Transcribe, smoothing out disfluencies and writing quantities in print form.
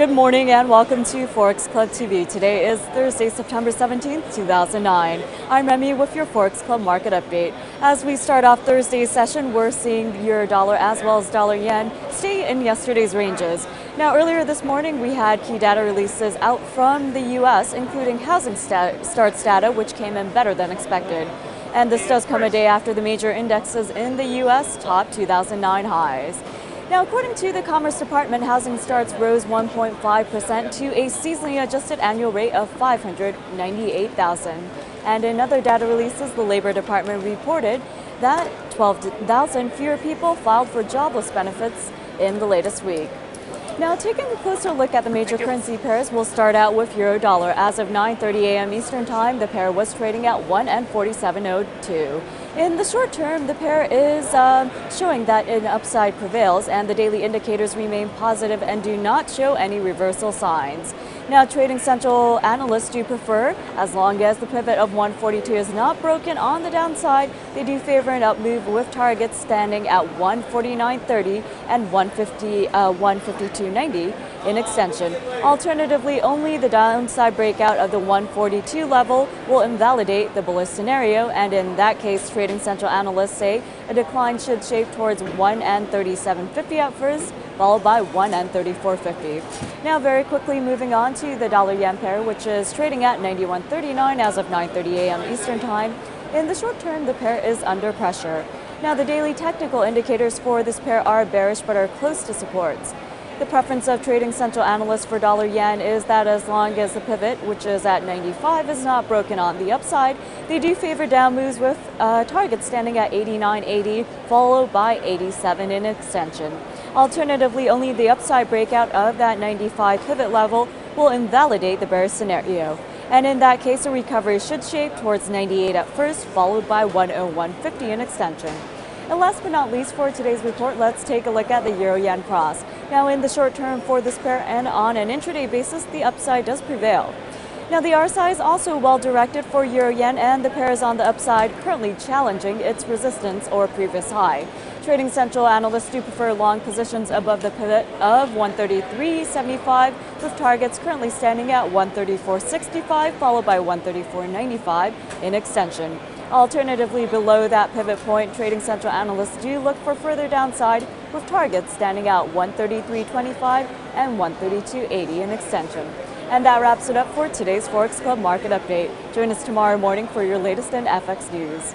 Good morning and welcome to Forex Club TV. Today is Thursday, September 17th, 2009. I'm Remy with your Forex Club market update. As we start off Thursday's session, we're seeing euro-dollar as well as dollar-yen stay in yesterday's ranges. Now, earlier this morning, we had key data releases out from the U.S., including housing starts data, which came in better than expected. And this does come a day after the major indexes in the U.S. topped 2009 highs. Now, according to the Commerce Department, housing starts rose 1.5% to a seasonally adjusted annual rate of 598,000. And in other data releases, the Labor Department reported that 12,000 fewer people filed for jobless benefits in the latest week. Now, taking a closer look at the major currency pairs, we'll start out with euro-dollar. As of 9:30 a.m. Eastern Time, the pair was trading at 1.4702. In the short term, the pair is showing that an upside prevails, and the daily indicators remain positive and do not show any reversal signs. Now, trading central analysts do prefer, as long as the pivot of 142 is not broken on the downside, they do favor an up move with targets standing at 149.30 and 152.90 in extension. Alternatively, only the downside breakout of the 142 level will invalidate the bullish scenario, and in that case, trading central analysts say a decline should shape towards 1.3750 at first, followed by 1.3450. Now, very quickly moving on to the dollar-yen pair, which is trading at 91.39 as of 9:30 a.m. Eastern Time. In the short term, the pair is under pressure. Now, the daily technical indicators for this pair are bearish but are close to supports. The preference of trading central analysts for dollar-yen is that as long as the pivot, which is at 95, is not broken on the upside, they do favor down moves with targets standing at 89.80, followed by 87 in extension. Alternatively, only the upside breakout of that 95 pivot level will invalidate the bearish scenario. And in that case, a recovery should shape towards 98 at first, followed by 101.50 in extension. And last but not least for today's report, let's take a look at the euro-yen cross. Now, in the short term for this pair and on an intraday basis, the upside does prevail. Now, the RSI is also well directed for euro-yen, and the pair is on the upside, currently challenging its resistance or previous high. Trading central analysts do prefer long positions above the pivot of 133.75, with targets currently standing at 134.65, followed by 134.95 in extension. Alternatively, below that pivot point, trading central analysts do look for further downside, with targets standing at 133.25 and 132.80 in extension. And that wraps it up for today's Forex Club Market Update. Join us tomorrow morning for your latest in FX news.